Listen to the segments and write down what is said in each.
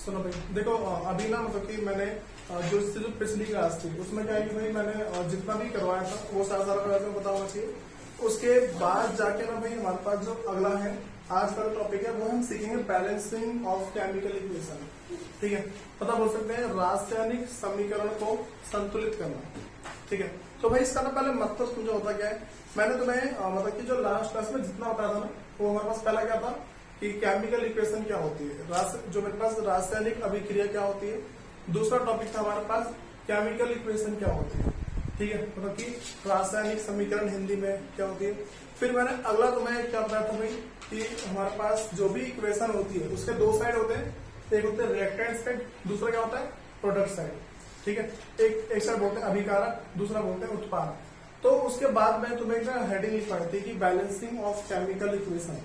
सुनो भाई देखो अभी ना मतलब कि मैंने जो सिर्फ पिछली क्लास थी उसमें क्या है कि भाई मैंने जितना भी करवाया था वो सारा करवाया पता होना चाहिए। उसके बाद जाके ना भाई हमारे पास जो अगला है आज का टॉपिक है वो हम सीखेंगे बैलेंसिंग ऑफ केमिकल इक्वेशन। ठीक है, पता बोल सकते हैं रासायनिक समीकरण को संतुलित करना। ठीक है, तो भाई इसका ना पहले मतलब समझो होता क्या है। मैंने तुम्हें मतलब कि जो लास्ट क्लास में जितना बताया था ना वो हमारे पास पहला क्या था कि केमिकल इक्वेशन क्या होती है, जो मेरे पास रासायनिक अभिक्रिया क्या होती है। दूसरा टॉपिक था हमारे पास केमिकल इक्वेशन क्या होती है। ठीक है, मतलब कि रासायनिक समीकरण हिंदी में क्या होती है। फिर मैंने अगला तुम्हें क्या बताया था भाई कि हमारे पास जो भी इक्वेशन होती है उसके दो साइड होते हैं, एक होते हैं रिएक्टेंट साइड, दूसरा क्या होता है प्रोडक्ट साइड। ठीक है, एक साइड बोलते हैं अभिकारक, दूसरा बोलते हैं उत्पाद। तो उसके बाद मैं तुम्हें एक हेडिंग लिखवाई थी कि बैलेंसिंग ऑफ केमिकल इक्वेशन।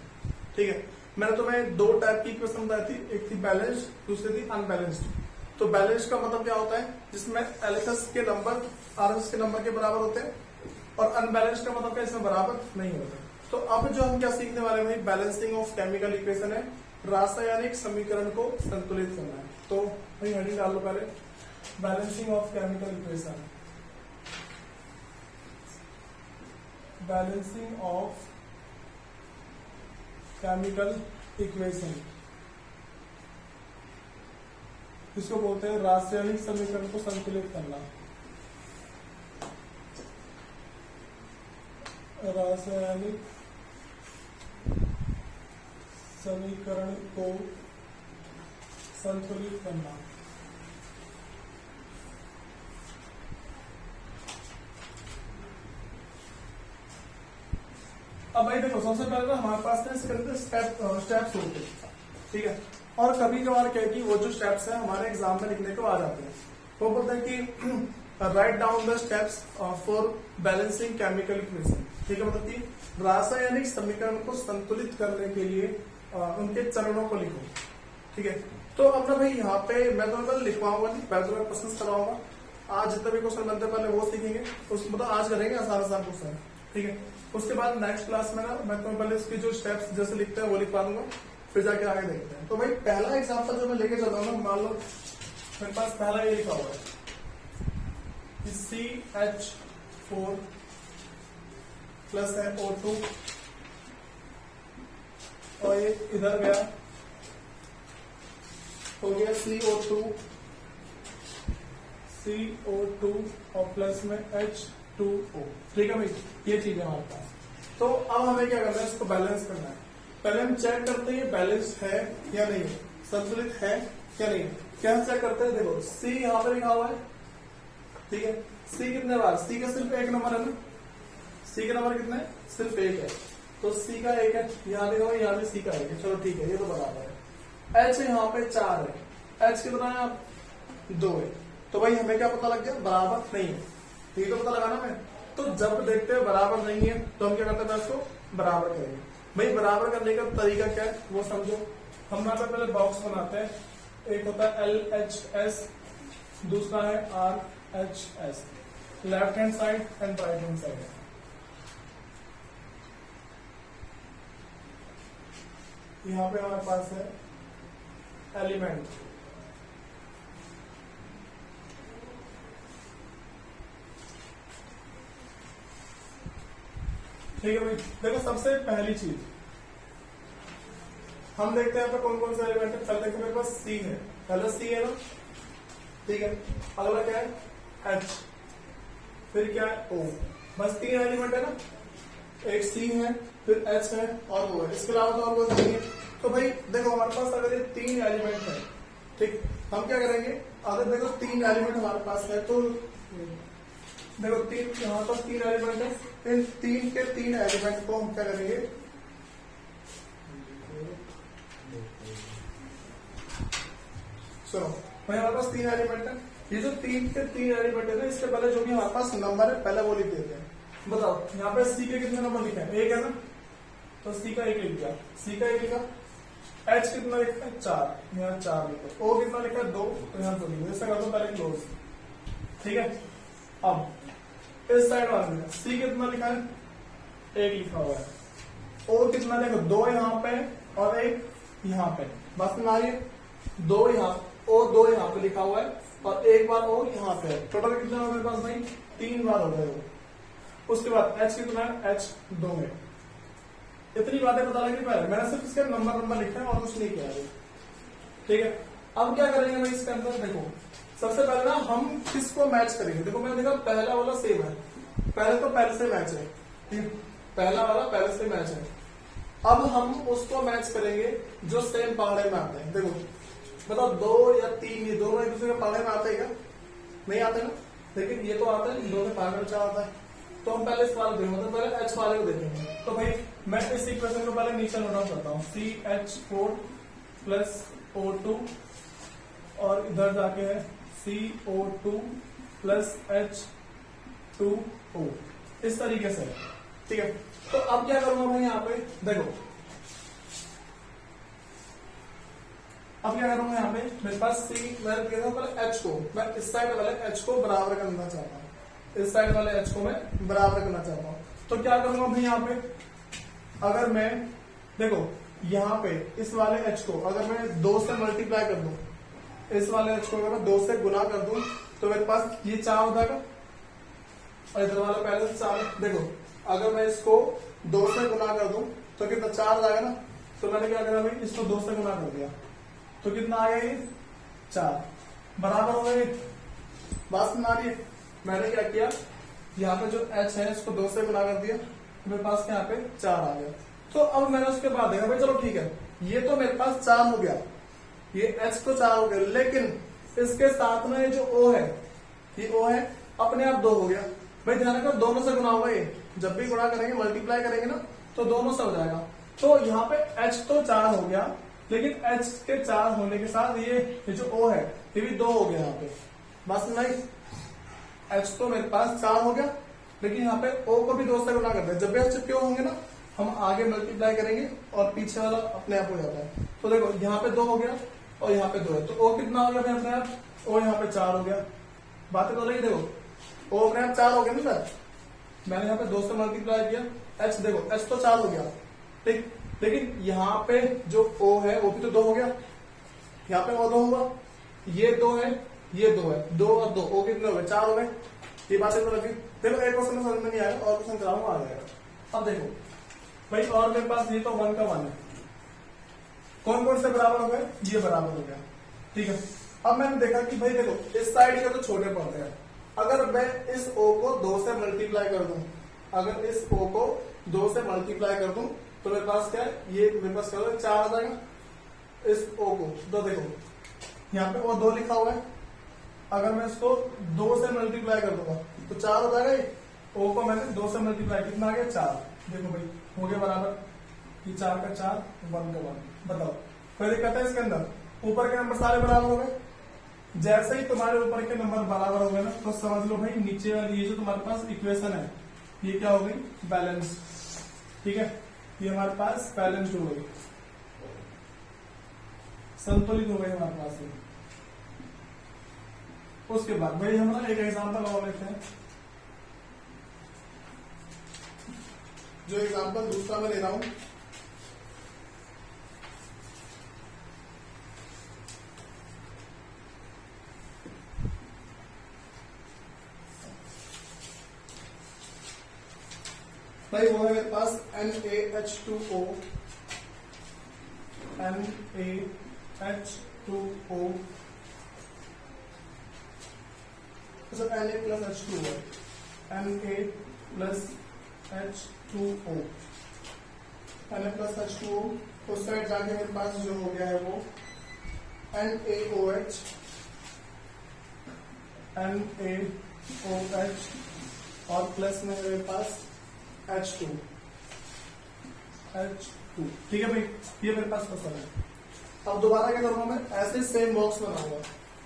ठीक है, मैंने तुम्हें दो टाइप की इक्वेशन बताई थी, एक थी बैलेंस्ड, दूसरी थी अनबैलेंस्ड। तो बैलेंस्ड का मतलब क्या होता है जिसमें एलएचएस के नंबर आरएचएस के नंबर के बराबर होते हैं, और अनबैलेंस्ड का मतलब क्या इसमें बराबर नहीं होता। तो अब जो हम क्या सीखने वाले हैं बैलेंसिंग ऑफ केमिकल इक्वेशन है, रासायनिक समीकरण को संतुलित करना है। तो भाई हेडिंग डाल लो पहले, balancing of chemical equation. Balancing of chemical equation इसको बोलते हैं रासायनिक समीकरण को संतुलित करना। रासायनिक समीकरण को संतुलित करना। अब भाई देखो सबसे पहले तो हमारे पास ना इसके अंदर स्टेप्स होते हैं। ठीक है, और कभी कभार क्या है कि वो जो स्टेप्स है हमारे एग्जाम में लिखने को आ जाते हैं। वो बोलते हैं कि write down the steps for balancing chemical equation. ठीक है, मतलब कि रासायनिक समीकरण को संतुलित करने के लिए उनके चरणों को लिखो। ठीक है, तो अब ना भाई यहाँ पे मैं तो कल लिखवाऊंगा नहीं, पहले तो मैं क्वेश्चन करवाऊंगा। आज जितने भी क्वेश्चन बनते हैं पहले वो सीखेंगे, उस मतलब आज करेंगे आसान आसान क्वेश्चन। ठीक है, उसके बाद नेक्स्ट क्लास में ना मैं तुम्हें पहले इसकी जो स्टेप्स जैसे लिखते हैं वो लिखवा दूंगा, फिर जाके आगे देखते हैं। तो भाई पहला एग्जाम्पल जो मैं लेके चल रहा हूँ ना, मान लो मेरे पास पहला ये लिखा हुआ है CH4 प्लस है O2, और ये इधर गया हो गया CO2 और प्लस में H2O। ठीक है भाई, ये चीज है हमारे पास। तो अब हमें क्या करना है, इसको बैलेंस करना है। पहले हम चेक करते हैं बैलेंस है या नहीं है, संतुलित है या नहीं है। क्या चेक करते हैं, देखो C यहाँ पे लिखा हुआ है। ठीक है, C कितने बार, C का सिर्फ एक नंबर है ना, C का नंबर कितना है, सिर्फ एक है, तो C का एक है। यहाँ लिखा हुआ है, यहाँ भी C का एक है, चलो ठीक है, ये तो बराबर है। H यहाँ पे 4 है, H कितना है, 2 है। तो भाई हमें क्या पता लग गया, बराबर नहीं है। ये तो पता लगाना है। तो जब देखते हैं बराबर नहीं है तो हम क्या करते हैं, इसको बराबर करेंगे। भाई बराबर करने का तरीका क्या है वो समझो। हम यहाँ पे पहले बॉक्स बनाते हैं, एक होता है LHS, दूसरा है RHS, left hand side and right hand side. यहाँ पे हमारे पास है एलिमेंट। ठीक है भाई, देखो सबसे पहली चीज हम देखते हैं यहाँ पे कौन कौन से एलिमेंट है। पहले देखो मेरे पास C है, पहले C है ना। ठीक है, अगला क्या है H, फिर क्या है O। बस 3 एलिमेंट है ना, एक C है, फिर H है और O है, इसके अलावा तो और कोई नहीं है। तो भाई देखो हमारे पास अगर ये 3 एलिमेंट है, ठीक, हम क्या करेंगे, अगर देखो 3 एलिमेंट हमारे पास है तो देखो 3 यहाँ पर 3 एलिमेंट है, इन 3 के 3 एलिमेंट को हम क्या करेंगे, सुनो भाई हमारे पास 3 एलिमेंट है। ये जो 3 के 3 एलिमेंट है ना, इसके पहले जो भी हमारे पास नंबर है पहले वो लिख देते हैं। बताओ यहाँ पे C के कितने नंबर लिखे हैं, 1 है ना, तो C का 1 लिख दिया, C का 1 लिखा। H कितना लिखा है, 4, यहाँ 4 लिखो। O कितना लिखा है, 2, तो यहाँ 2 लिखो। ऐसा कर दो पहले क्लोज। ठीक है, अब इस साइड वाले में C कितना लिखा है, 1 लिखा हुआ है। O कितना लिखो, 2 यहाँ पे और 1 यहाँ पे, बस में आ रही है 2 यहाँ O2 यहाँ पे लिखा हुआ है और एक बार O यहाँ पे है। टोटल कितना होगा मेरे पास भाई? 3 बार हो गए वो। उसके बाद H कितना है? H2 में। इतनी बातें पता लगी पहले, मैंने सिर्फ इसके नंबर लिखा है और कुछ नहीं किया है। ठीक है, अब क्या करेंगे भाई इसके अंदर? देखो सबसे पहले ना हम किसको मैच करेंगे। देखो मैंने देखा पहला वाला सेम है, पहले तो पहले से मैच है, ठीक, पहला वाला पहले से मैच है। अब हम उसको मैच करेंगे जो सेम पहाड़े में आते हैं। देखो बताओ 2 या 3 ये दोनों एक दूसरे के पहाड़े में आते हैं क्या? नहीं आते ना, लेकिन ये तो आता है, दोनों पहाड़ में आता है। तो हम पहले इस वाले देखेंगे, मतलब पहले H वाले को देखेंगे। तो भाई मैं इस इक्वेशन को पहले नीचे नोट डाउन करता हूँ, CH4 प्लस O2 और इधर जाके है CO2 प्लस H2O, इस तरीके से। ठीक है, तो अब क्या करूंगा मैं यहाँ पे? देखो अब क्या करूंगा यहाँ पे? मेरे पास मैंने कहता हूँ पहले H को, मैं इस साइड वाले H को बराबर करना चाहता हूँ, इस साइड वाले H को मैं बराबर करना चाहता हूँ। तो क्या करूंगा भाई यहाँ पे? अगर मैं देखो यहाँ पे इस वाले H को अगर मैं 2 से मल्टीप्लाई कर दूं, इस वाले H को अगर मैं 2 से गुना कर दूं तो मेरे पास ये 4 हो जाएगा और इधर वाला पहले से 4। देखो अगर मैं इसको 2 से गुना कर दूं तो कितना? 4 आ जाएगा ना। तो मैंने क्या करा भाई? इसको 2 से गुना कर दिया तो कितना आ गया? ये 4 बराबर हो गए। बात सुना रही है? मैंने क्या किया, यहाँ पे जो H है इसको 2 से गुना कर दिया, मेरे पास यहाँ पे 4 आ गया। तो अब मैंने उसके बाद देखा भाई चलो ठीक है, ये तो मेरे पास 4 हो गया, ये H तो 4 हो गया, लेकिन इसके साथ में जो O है, ये O है अपने आप 2 हो गया। भाई ध्यान रखो दोनों से गुना होगा, ये जब भी गुणा करेंगे मल्टीप्लाई करेंगे ना तो दोनों से हो जाएगा। तो यहाँ पे H तो 4 हो गया, लेकिन H के 4 होने के साथ ये जो O है ये भी 2 हो गया यहाँ पे। बस नहीं, H तो मेरे पास 4 हो गया, लेकिन यहाँ पे O को भी 2 से गुना कर दिया। जब भी H क्यों होंगे ना हम आगे मल्टीप्लाई करेंगे और पीछे वाला अपने आप हो जाता है। तो देखो यहाँ पे 2 हो गया और यहाँ पे 2 है, तो O कितना हो गया अपने आप? O यहाँ पे 4 हो गया। बातें तो लगी, देखो O अपने आप 4 हो गया ना सर, मैंने यहाँ पे 2 से मल्टीप्लाई किया, H देखो H तो 4 हो गया, ठीक, लेकिन यहाँ पे जो O है वो भी तो 2 हो गया, यहाँ पे O 2 हुआ, ये 2 है, ये 2 है, 2 और 2 O कितने हो गए? 4 हो गए। ये बातें तो लगी। देखो एक क्वेश्चन समझ में नहीं आएगा और क्वेश्चन कराऊंगा आ जाएगा। अब देखो भाई और मेरे पास ये तो 1 का 1 है, कौन कौन से बराबर हो गए? ये बराबर हो गया, ठीक है। अब मैंने देखा कि भाई देखो इस साइड के तो छोटे पड़ते हैं, अगर मैं इस O को 2 से मल्टीप्लाई कर दूं, अगर इस O को 2 से मल्टीप्लाई कर दूं तो मेरे पास क्या है? ये मेरे पास क्या होगा? 4 आ जाएगा। इस O को तो देखो यहाँ पे O 2 लिखा हुआ है, अगर मैं इसको 2 से मल्टीप्लाई कर दूंगा तो 4 हो जाएगा। ये O को मैंने 2 से मल्टीप्लाई, कितना आ गया? 4। देखो भाई हो गया बराबर, ये 4 का 4, 1 का 1। बताओ कोई दिक्कत है इसके अंदर? ऊपर के नंबर सारे बराबर हो गए। जैसे ही तुम्हारे ऊपर के नंबर बराबर हो गए ना तो समझ लो भाई नीचे वाली ये जो तुम्हारे पास इक्वेशन है ये क्या हो गई? बैलेंस। ठीक है, ये हमारे पास बैलेंस हो गई, संतुलित हो गई हमारे पास ये। उसके बाद भाई हम ना एक एग्जांपल और लेते हैं। जो एग्जांपल दूसरा मैं ले रहा हूं, भाई वो है मेरे पास NaH2O, NaH2O, Na plus H2O, Na plus H2O, Na plus H2O। उस साइड जाके मेरे पास जो हो गया है वो NaOH, NaOH और प्लस में मेरे पास H2। ठीक है भाई, ये मेरे पास फसल है। अब दोबारा क्या करूंगा मैं? ऐसे सेम बॉक्स बनाऊंगा,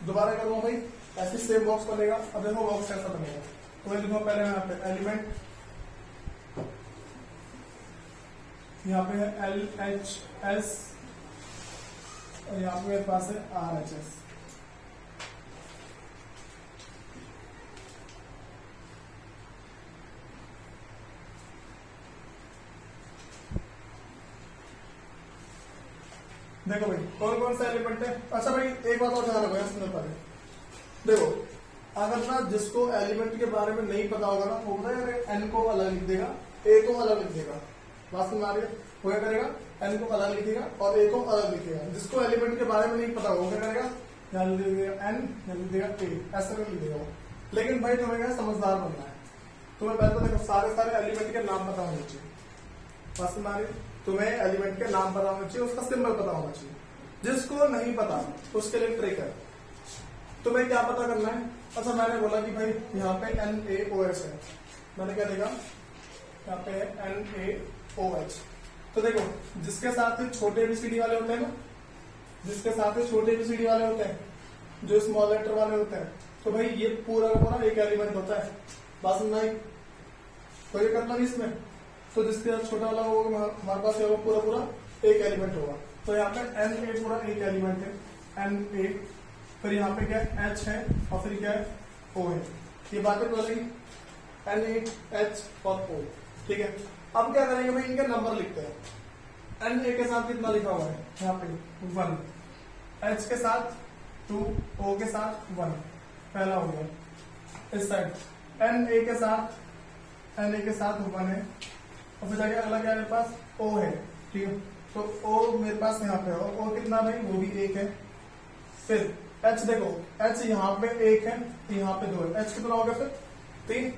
दोबारा करूंगा भाई ऐसे सेम बॉक्स बनेगा। अब देखो बॉक्स कैसा बनेगा, तो मैं लिखूंगा पहले यहाँ पे एलिमेंट, यहाँ पे है LHS और यहाँ पे मेरे पास है RHS। देखो भाई कौन कौन सा एलिमेंट है। अच्छा भाई एक बात और ध्यान रखो सुनने पर, देखो अगर ना जिसको एलिमेंट के बारे में नहीं पता होगा ना, वो ना एन को अलग लिख देगा, ए को अलग लिख देगा। बात समझ आ रही है? वो क्या करेगा, एन को अलग लिखेगा और ए को अलग लिखेगा। जिसको एलिमेंट के बारे में नहीं पता वो क्या करेगा, यहाँ लिख देगा एन, यहाँ लिख देगा ए, ऐसा कर लिख देगा वो। लेकिन भाई तुम्हें क्या समझदार बनना है, तुम्हें पहले तो देखो सारे एलिमेंट के नाम पता होने चाहिए। बात समझ आ रही है? तुम्हें एलिमेंट के नाम पता होना चाहिए, उसका सिंबल पता होना चाहिए। जिसको नहीं पता उसके लिए ट्रिक है, तुम्हें क्या पता करना है। अच्छा मैंने बोला कि भाई यहाँ पे NaOH है, मैंने क्या देखा यहाँ पे NaOH। तो देखो जिसके साथ ही छोटे एबीसीडी वाले होते हैं ना, जिसके साथ ही छोटे एबीसीडी वाले होते हैं, जो स्मॉल लेटर वाले होते हैं, तो भाई ये पूरा का पूरा एक एलिमेंट होता है। बात समझ आई? कोई करना नहीं इसमें। तो जिसके साथ छोटा वाला होगा हमारे पास होगा पूरा पूरा एक एलिमेंट होगा। तो यहाँ पे Na पूरा एक एलिमेंट है, Na, फिर यहाँ पे क्या है H है और फिर क्या है O है। ये बातें बोलेगी Na, H और O, ठीक है। अब क्या करेंगे भाई, इनके नंबर लिखते हैं। Na के साथ कितना लिखा हुआ है यहाँ पे 1, H के साथ 2, O के साथ 1, पहला हो गया। इस साइड Na के साथ 1 है और फिर जाके अगला क्या है मेरे पास O है, ठीक है। तो O मेरे पास यहाँ पे है और O कितना नहीं, वो भी 1 है। फिर H देखो, H यहाँ पे 1 है, यहाँ पे 2 है, H कितना हो गया फिर 3,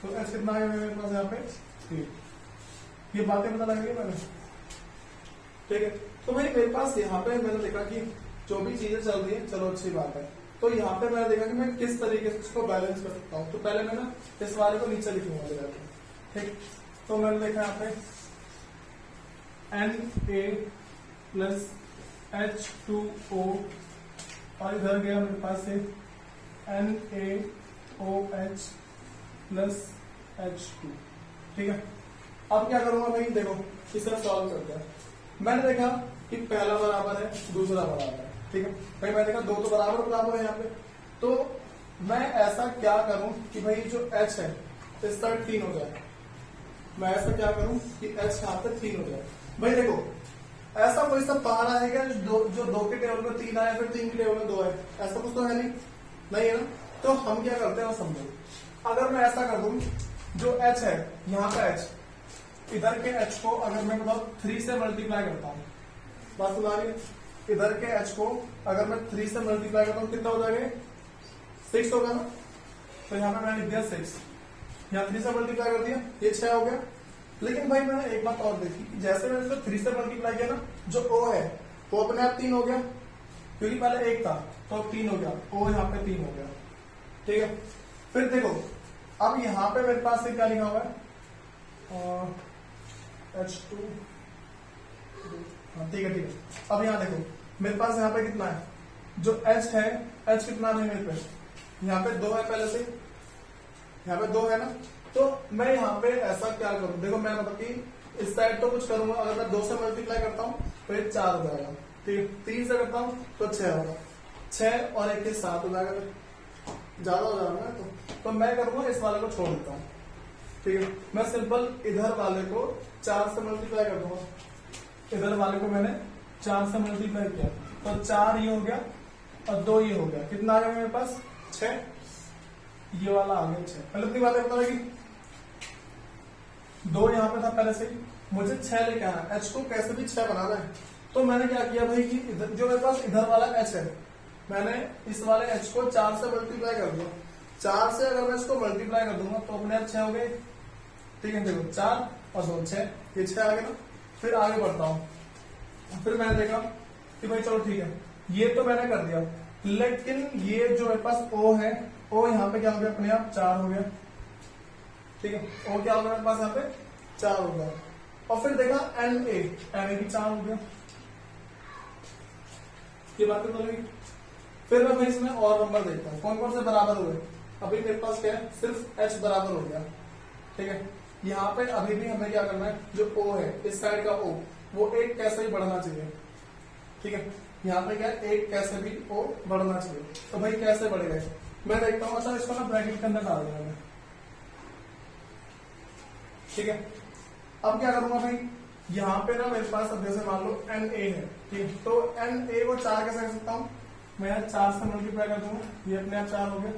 तो H कितना आ गया मेरे पास यहाँ पे 3। ये बातें पता लग रही है मैंने, ठीक है। तो भाई मेरे पास यहाँ पे मैंने देखा कि जो भी चीजें चल रही है चलो अच्छी बात है। तो यहाँ पे मैंने देखा कि मैं किस तरीके से इसको बैलेंस कर सकता हूँ। तो पहले मैं ना इस वाले को नीचे लिखूंगा ले जाके, ठीक। तो मैंने देखा यहाँ पे Na प्लस H2O और इधर गया मेरे पास से NaOH प्लस H2, ठीक है। अब क्या करूंगा भाई, देखो इसे सॉल्व करते हैं। मैंने देखा कि पहला बराबर है, दूसरा बराबर है, ठीक है। भाई मैंने देखा दो तो बराबर है यहाँ पे। तो मैं ऐसा क्या करूं कि भाई जो H है इस साइड 3 हो जाए। मैं ऐसा क्या करूं कि H यहाँ पे 3 हो जाए। भाई देखो ऐसा कोई सा पहाड़ा है क्या जो 2 के टेबल में 3 आया, फिर 3 के टेबल में 2 है, ऐसा कुछ तो है नहीं है ना। तो हम क्या करते हैं समझो, अगर मैं ऐसा कर दूं जो H है यहाँ पे H, इधर के H को अगर मैं मतलब 3 से मल्टीप्लाई करता हूँ, बात सुना रही है, इधर के H को अगर मैं 3 से मल्टीप्लाई करता हूँ कितना हो जाएगा 6 होगा ना। तो यहाँ पे मैंने लिख दिया 6, यहाँ 3 से मल्टीप्लाई कर दिया, ये 6 हो गया। लेकिन भाई मैंने एक बात और देखी कि जैसे मैंने इसको 3 से मल्टीप्लाई किया ना, जो O है वो अपने आप 3 हो गया, क्योंकि पहले 1 था तो 3 हो गया, O यहाँ पे 3 हो गया, ठीक है। फिर देखो अब यहाँ पे मेरे पास से क्या लिखा हुआ है H2, हाँ ठीक है। अब यहाँ देखो मेरे पास यहाँ पे कितना है, जो H है H कितना है मेरे पे, यहाँ पे 2 है पहले से, यहाँ पे 2 है ना। तो मैं यहाँ पे ऐसा क्या करूं, देखो मैं मतलब कि इस साइड तो कुछ करूंगा, अगर मैं 2 से मल्टीप्लाई करता हूँ तो ये 4 हो जाएगा, ठीक। 3 से करता हूँ तो 6 होगा, 6 और 1 के 7 हो जाएगा, ज्यादा हो जाएगा ना। तो मैं करूंगा इस वाले को छोड़ देता हूँ, ठीक है। मैं सिंपल इधर वाले को 4 से मल्टीप्लाई कर दूंगा, इधर वाले को मैंने 4 से मल्टीप्लाई किया तो 4 ये हो गया और 2 ये हो गया, कितना आ गया मेरे पास 6, ये वाला आ गया 6। पहले इतनी बातें बता रही 2 यहाँ पे था पहले से ही, मुझे 6 लेके आना, H को कैसे भी 6 बनाना है। तो मैंने क्या किया भाई कि जो मेरे पास इधर वाला H है, मैंने इस वाले H को 4 से मल्टीप्लाई कर दिया। 4 से अगर मैं इसको मल्टीप्लाई कर दूंगा तो अपने आप 6 हो गए, ठीक है। देखो 4 और 2 6, ये 6 आ गया ना। फिर आगे बढ़ता हूँ, फिर मैंने देखा कि भाई चलो ठीक है, ये तो मैंने कर दिया, लेकिन ये जो मेरे पास O है, O यहाँ पे क्या हो गया अपने आप 4 हो गया, ठीक है। O क्या हो गया मेरे पास यहाँ पे 4 हो गया। और फिर देखा Na भी 4 हो गया, ये बातें तो लगी। फिर मैं इसमें और नंबर देखता हूँ कौन कौन से बराबर हुए। अभी मेरे पास क्या है, सिर्फ H बराबर हो गया, ठीक है। यहाँ पे अभी भी हमें क्या करना है, जो O है इस साइड का O, वो 1 कैसे ही बढ़ना चाहिए, ठीक है। यहाँ पे क्या है, 1 कैसे भी O बढ़ना चाहिए। तो भाई कैसे बढ़ेगा मैं देखता हूँ। अच्छा इसको ना ब्रैकेट के अंदर डाल दूंगा मैं, ठीक है। अब क्या करूंगा भाई, यहाँ पे ना मेरे पास अब जैसे मान लो एन ए है, ठीक, तो एन ए को 4 कैसे कर सकता हूँ, मैं यहाँ 4 से मल्टीप्लाई कर दूंगा, ये अपने आप 4 हो गया,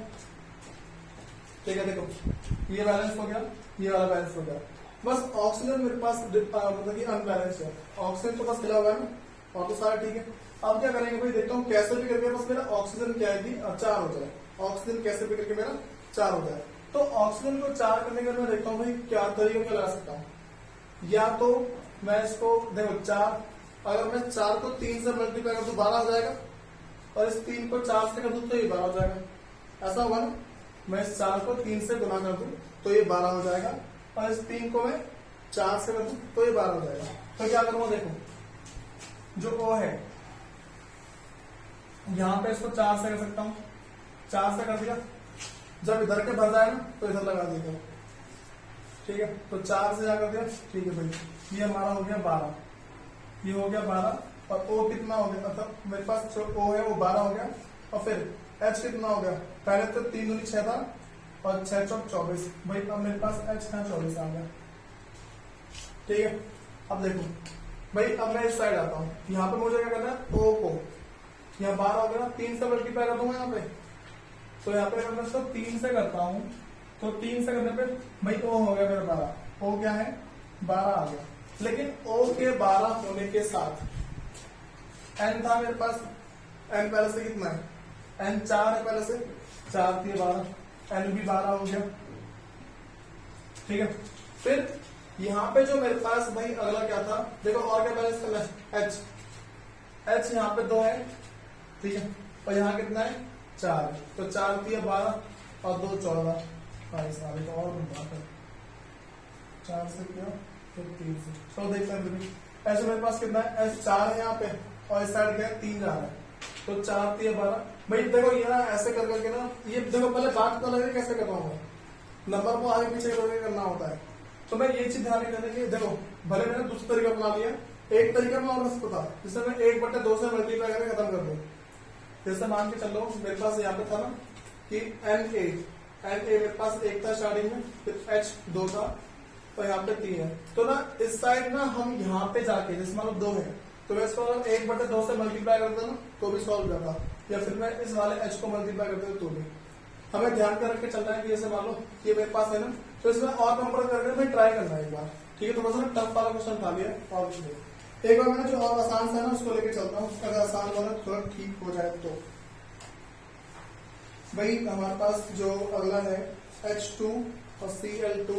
ठीक है। देखो ये बैलेंस हो गया, ये वाला बैलेंस हो गया। बस ऑक्सीजन मेरे पास मतलब कि अनबैलेंस है, ऑक्सीजन तो बस मिला हुआ है ना, और तो सारा ठीक है। अब क्या करेंगे भाई, देखता हूँ कैसे भी करके बस मेरा ऑक्सीजन क्या है कि 4 हो जाए, ऑक्सीजन कैसे भी करके मेरा 4 हो जाए। तो ऑक्सीजन को 4 करने का मैं देखता हूँ भाई क्या तरीके क्या लगा सकता हूँ। या तो मैं इसको देखो 4, अगर मैं 4 को 3 से मल्टीप्लाई कर दूं 12 हो जाएगा, और इस 3 को 4 से कर दूं तो ये 12 हो जाएगा, ऐसा होगा ना। मैं इस 4 को 3 से गुना कर दूं तो ये 12 हो जाएगा, और इस 3 को मैं 4 से कर दूं तो ये 12 हो जाएगा। तो क्या करूंगा, देखो जो O है यहां पे इसको 4 से कर सकता हूं, 4 से कर दिया, जब इधर के भर जाए ना तो इधर लगा देगा, ठीक है। तो 4 से जा कर दिया, ठीक है भाई, ये हमारा हो गया 12, ये हो गया 12, और O कितना हो गया, मतलब मेरे पास जो O है वो 12 हो गया, और फिर H कितना हो गया, पहले तो 3 दूनी 6 था, और 6 चौक 24, भाई अब मेरे पास H का 24 आ गया, ठीक है। अब देखो भाई, अब मैं इस साइड आता हूँ, यहाँ पे मुझे क्या करना है, O को यहाँ 12 हो गया, 3 से मल्टीप्लाई कर दूंगा यहाँ पे, तो यहाँ पे अगर मैं इसको 3 से करता हूँ तो 3 से करने पे भाई O हो गया मेरा 12, O क्या है 12 आ गया। लेकिन O के 12 होने के साथ N था मेरे पास, N पहले से कितना है, N 4 है, पहले से 4 थी 12, N भी 12 हो गया, ठीक है। फिर यहाँ पे जो मेरे पास भाई अगला क्या था, देखो और क्या बैलेंस करना है, H यहाँ पे 2 है, ठीक है, और यहाँ कितना है 4 है, तो 4 थी 12 और 2 14, भाई साहब तो और बात है, 4 से किया फिर 3 से, तो देखते हैं ऐसे मेरे पास कितना है, H 4 है यहाँ पे, और इस साइड क्या है 3 जा रहा है, तो 4 थी 12। भाई देखो ये ना ऐसे कर करके ना, ये देखो पहले बात तो लगे कैसे करना होगा, नंबर को आगे पीछे करके करना होता है। तो मैं ये चीज ध्यान रखने की, देखो भले मैंने दूसरा तरीका अपना लिया, एक तरीका मैं और बस था जिससे मैं 1/2 से मल्टीप्लाई करके खत्म कर दूं। जैसे मान के चलो मेरे पास यहाँ पे था ना कि एन ए मेरे पास 1 था स्टार्टिंग में, फिर H 2 था, और यहाँ पे 3 है, तो ना इस साइड ना हम यहाँ पे जाके जैसे मान लो 2 है, तो मैं इसको 1/2 से मल्टीप्लाई करता ना तो भी सॉल्व हो जाता, या फिर मैं इस वाले H को मल्टीप्लाई करता तो भी। हमें ध्यान कर रख के चलना है कि जैसे मान लो ये मेरे पास है ना, तो इसमें और नंबर करके मैं ट्राई करना है एक बार, ठीक है। थोड़ा सा टफ वाला क्वेश्चन था लिया, और एक बार मैंने जो और आसान सा है ना उसको लेके चलता हूँ, अगर आसान वाला थोड़ा ठीक हो जाए तो। भाई हमारे पास जो अगला है H2 और Cl2,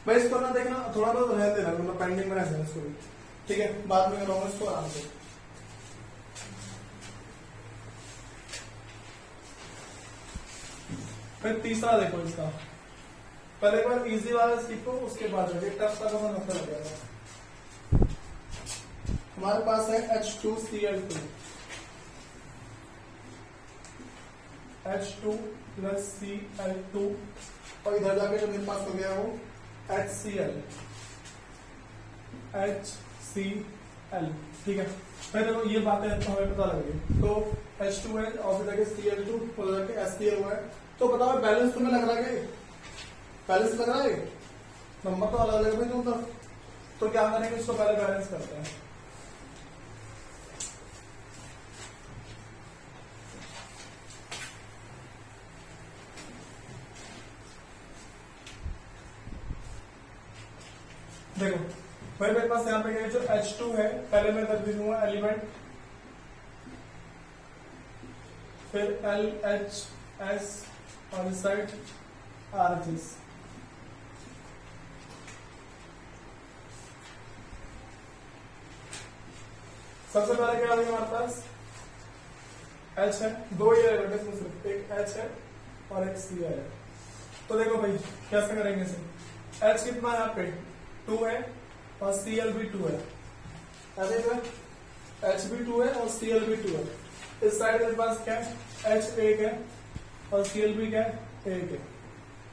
भाई इसको ना देखना थोड़ा बहुत रहने देना, मतलब पेंडिंग में रह जाए इसको भी, ठीक है, बाद में कराऊंगा इसको आराम से। फिर तीसरा देखो इसका, पहले एक बार इजी वाला सीखो, उसके बाद टफ का मतलब नंबर लग जाएगा। हमारे पास है H2Cl2, H2 प्लस Cl2, और इधर जाके जो मेरे पास हो गया वो HCl, ठीक है। फिर देखो ये बातें तो हमें पता लगी, तो H2 है और फिर जाके Cl2 और जाके HCl हुआ है, तो बताओ बैलेंस तुम्हें लग रहा है, बैलेंस लग रहा है, नंबर तो अलग अलग है तुम, तो क्या करेंगे इसको पहले बैलेंस करते हैं। देखो भाई मेरे पास यहाँ पे जो H2 है, पहले मैं कर दूंगा एलिमेंट, फिर LHS और इस साइड RHS, सबसे पहले क्या है हमारे पास H है, 2 ही एलिमेंट है, सिर्फ एक H है और एक Cl है। तो देखो भाई कैसे करेंगे इसे, H कितना है यहाँ पे 2 है और Cl भी 2 है, ऐसे तो H भी 2 है और Cl भी 2 है। इस साइड मेरे पास क्या है, H 1 है और Cl भी क्या है 1 है,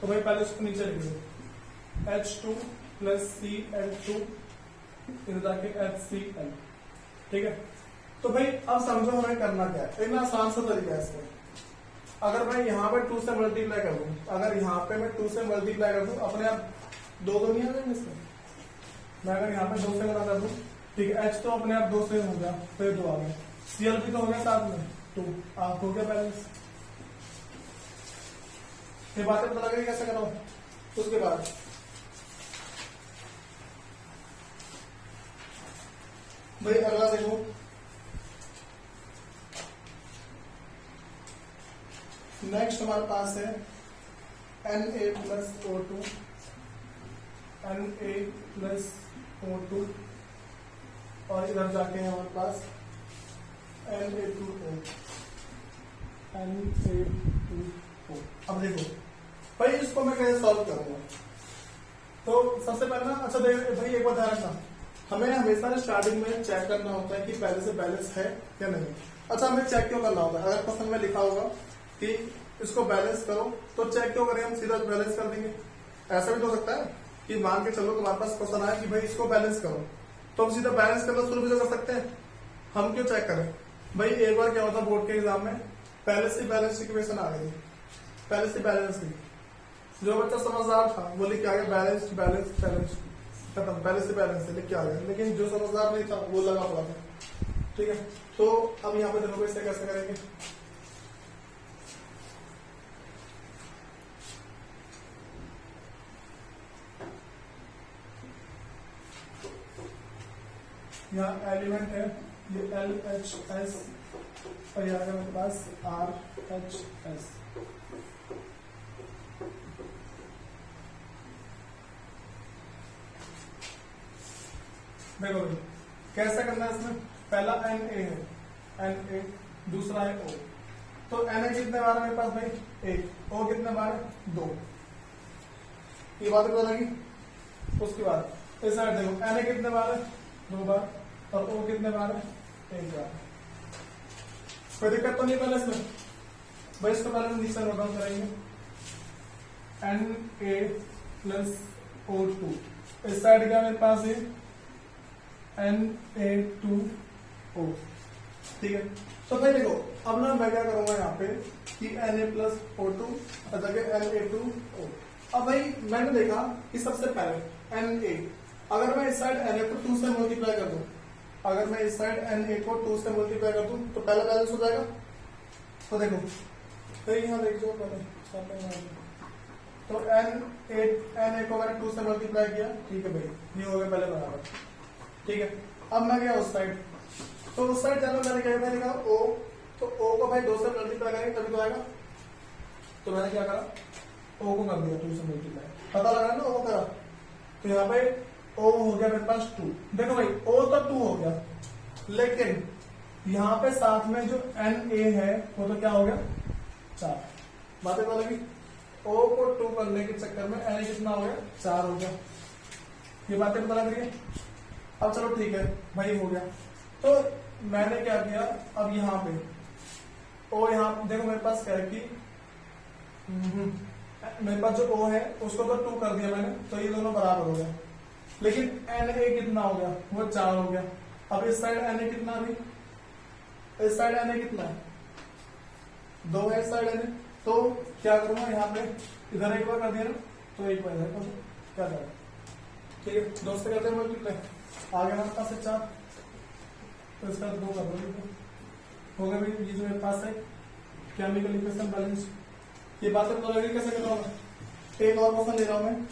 तो भाई पहले उसको नीचे लिख दो, H2 प्लस Cl2 इधर जाके HCl, ठीक है। तो भाई अब समझो हमें करना क्या है, इतना आसान सा तरीका है इसका। अगर मैं यहाँ पे 2 से मल्टीप्लाई कर दूं, अगर यहाँ पे मैं 2 से मल्टीप्लाई कर दूं, अपने आप 2 नहीं आ जाएंगे इसमें, मैं अगर यहाँ पे 2 से गुना कर दूं, ठीक है, H तो अपने आप 2 से हो गया, तो ये 2 आ गया, Cl भी तो हो गया साथ में 2, आप हो गया बैलेंस। ये बातें पता लगी कैसे कराओ। उसके बाद भाई अगला देखो, नेक्स्ट हमारे पास है Na+O2, Na+O2 और इधर जाके है हमारे पास Na2O, Na2O। अब देखो भाई इसको मैं कैसे सॉल्व करूंगा। तो सबसे पहले ना, अच्छा देख भाई एक बात ध्यान रखना, हमें हमेशा स्टार्टिंग में चेक करना होता है कि पहले से बैलेंस है या नहीं। अच्छा हमें चेक क्यों करना होता है, अगर क्वेश्चन में लिखा होगा कि इसको बैलेंस करो तो चेक क्यों करें, हम सीधा बैलेंस कर देंगे। ऐसा भी तो हो सकता है कि मान के चलो तुम्हारे पास क्वेश्चन आया कि भाई इसको बैलेंस करो, तो हम सीधा बैलेंस करना शुरू भी तो कर सकते हैं। हम क्यों चेक करें भाई। एक बार क्या होता बोर्ड के एग्जाम में, पहले से बैलेंस इक्वेशन आ गई, पहले से बैलेंस थी, जो बच्चा समझदार था वो लिख के आ गया बैलेंस बैलेंस बैलेंस, खत्म, पहले से बैलेंस लिख के आ गया। लेकिन जो समझदार नहीं था वो लगा पड़ा था, ठीक है। तो अब यहाँ पे देखो इसे कैसे करेंगे। यहाँ एलिमेंट है ये LHS और यहाँ मेरे पास RHS। देखो कैसा करना है इसमें, पहला Na है, Na, दूसरा है O। तो Na कितने बार है मेरे पास भाई 1, O कितने बार है 2, ये बात पता लगी। उसके बाद इस साइड देखो Na कितने बार है 2 बार और O कितने बार है 1 बार। कोई दिक्कत तो नहीं पहले इसमें भाई। इसको पहले हम नीचे नोट डाउन करेंगे, Na+O2, इस साइड का मेरे पास है Na2O, ठीक है। तो भाई देखो अब ना मैं क्या करूंगा यहाँ पे कि Na+O2 जगह Na2O। अब भाई मैंने देखा कि सबसे पहले Na, अगर मैं इस साइड Na को 2 से मल्टीप्लाई कर दूं, अगर मैं इस साइड Na को 2 से मल्टीप्लाई कर दूं तो पहला बैलेंस हो जाएगा। तो देखो तो यहाँ देख जो पहले तो Na को मैंने 2 से मल्टीप्लाई किया, ठीक है भाई, ये हो गया पहले बराबर, ठीक है। अब मैं गया उस साइड, तो उस साइड जाकर मैंने क्या देखा O, तो O को भाई 2 से मल्टीप्लाई करेंगे तभी तो आएगा। तो मैंने क्या करा O को कर दिया 2 से मल्टीप्लाई, पता लगा ना O करा, तो यहाँ पे O हो गया मेरे पास 2। देखो भाई O तो 2 हो गया, लेकिन यहाँ पे साथ में जो Na है वो तो क्या हो गया 4। बातें पता लगी। O को 2 करने के चक्कर में Na कितना हो गया 4 हो गया, ये बातें पता लग रही है। अब चलो ठीक है भाई हो गया। तो मैंने क्या किया, अब यहाँ पे O, यहाँ देखो मेरे पास क्या है कि मेरे पास जो O है उसको तो 2 कर दिया मैंने, तो ये दोनों बराबर हो गया। लेकिन Na कितना हो गया वो 4 हो गया। अब इस साइड Na कितना, अभी इस साइड Na कितना है 2 है, इस साइड Na। तो क्या करूंगा यहाँ पे इधर एक बार कर दिया ना, तो एक बार इधर कर दूं, क्या करें, ठीक है। 2 से करते हैं मल्टीप्लाई, आगे हमारे पास है 4, तो इसका 2 कर दो, हो गया भाई। ये जो मेरे पास है केमिकल इक्वेशन बैलेंस। ये बातें तो लगी कैसे कर रहा हूँ। एक और क्वेश्चन ले रहा हूं मैं,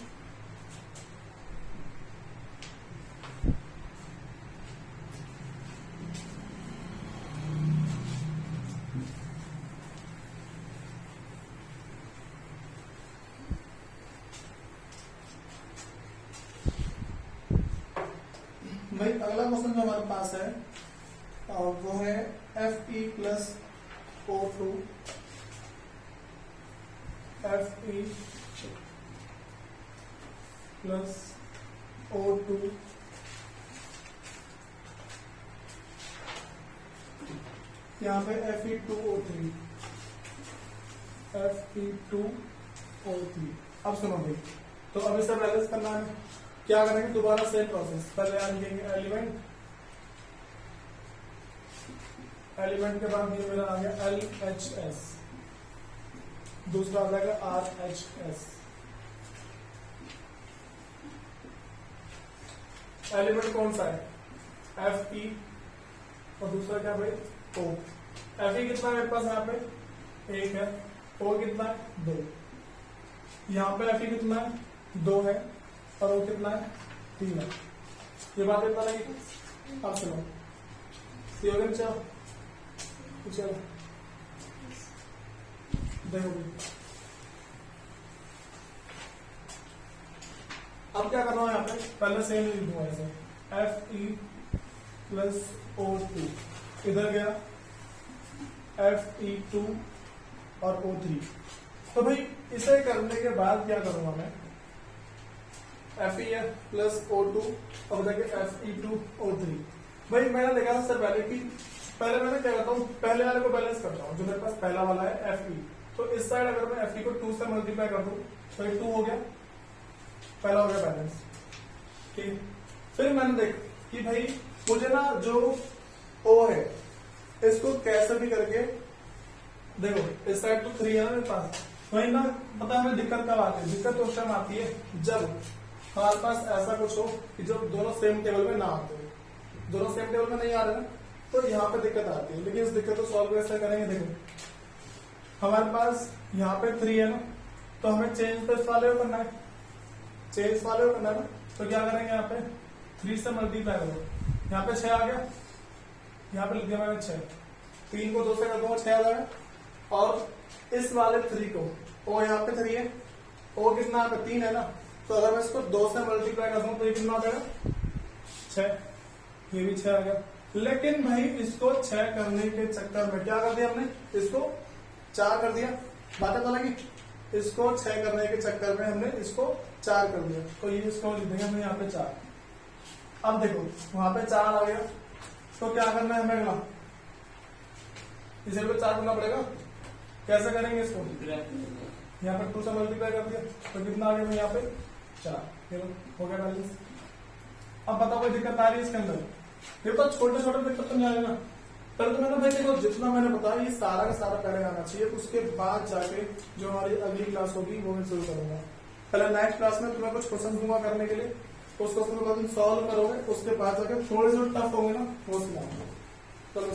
भाई अगला क्वेश्चन जो हमारे पास है वो है Fe+O2, Fe+O2 यहाँ पे Fe2O3, Fe2O3। अब सुनो भाई, तो अब इसे बैलेंस करना है, क्या करेंगे दोबारा सेम प्रोसेस। पहले हम लेंगे एलिमेंट, एलिमेंट के बाद ये मेरा आ गया LHS, दूसरा आ जाएगा RHS, एलिमेंट कौन सा है, एफ ई, और दूसरा क्या भाई ओ। एफ ई कितना है मेरे पास यहाँ पे 1 है, ओ कितना है 2, यहाँ पे एफ ई कितना है 2 है, और ओ कितना है 3 है। ये बात इतना लगी। अब सुनो सीओगन चलो देखो अब क्या करना है यहाँ पे, पहले सेम लिख दूंगा ऐसे F E plus O two, इधर गया एफ ई टू और ओ थ्री। तो भाई इसे करने के बाद क्या करूंगा मैं, F E plus O two और देखिए F E two O three. भाई मैंने देखा सर पहले मैंने क्या करता हूँ, पहले वाले को बैलेंस करता हूँ, जो मेरे पास पहला वाला है एफ ई। तो इस साइड अगर मैं एफ ई को 2 से मल्टीप्लाई कर दूं तो ये 2 हो गया, पहला हो गया बैलेंस। ठीक, फिर मैंने देख कि भाई मुझे ना जो ओ है इसको कैसे भी करके देखो, इस साइड तो 3 है ना मेरे पास, वही ना पता हमें दिक्कत कब आती है, दिक्कत उस टाइम आती है जब हमारे पास ऐसा कुछ हो कि जब दोनों सेम टेबल में ना आते हो, दोनों सेम टेबल में नहीं आ रहे ना, तो यहाँ पे दिक्कत आती है। लेकिन इस दिक्कत को सॉल्व कैसे करेंगे, देखो हमारे पास यहाँ पे 3 है ना, तो हमें चेंज तो इस वाले को करना है, चेंज वाले को करना है ना, तो क्या करेंगे यहाँ पे 3 से मल्टीप्लाई करो, यहाँ पे 6 आ गया, यहाँ पे लिख दिया मैंने 6, 3 को 2 से कर दूंगा 6 आ जाएगा, और इस वाले 3 को ओ यहाँ पे 3 है, ओ कितना यहाँ पे 3 है ना, तो अगर मैं इसको 2 से मल्टीप्लाई कर दूं तो ये कितना आ जाएगा 6, ये भी 6 आ गया। लेकिन भाई इसको 6 करने के चक्कर में क्या कर दिया हमने, इसको 4 कर दिया, बात पता लगी, इसको 6 करने के चक्कर में हमने इसको 4 कर दिया, तो ये इसको लिख देंगे हमने यहाँ पे 4। अब देखो वहां पे 4 आ गया, तो क्या करना है हमें अगला, इसे पे 4 करना पड़ेगा। कैसे करेंगे इसको, यहाँ पर 2 से मल्टीप्लाई कर दिया तो कितना आ गया यहाँ पे 4, हो गया बैलेंस। अब बताओ कोई दिक्कत आ रही है इसके अंदर, ये तो छोटे छोटे दिक्कत तो नहीं आएगा ना। पहले तो मैंने भाई देखो जितना मैंने बताया ये सारा का सारा पहले आना चाहिए, उसके बाद जाके जो हमारी अगली क्लास होगी वो मैं शुरू करूंगा। पहले नेक्स्ट क्लास में तुम्हें कुछ क्वेश्चन दूंगा करने के लिए, उस क्वेश्चन को तुम सॉल्व करोगे, उसके बाद जाके थोड़े जो टफ होंगे ना वो सिखाऊंगा। चलो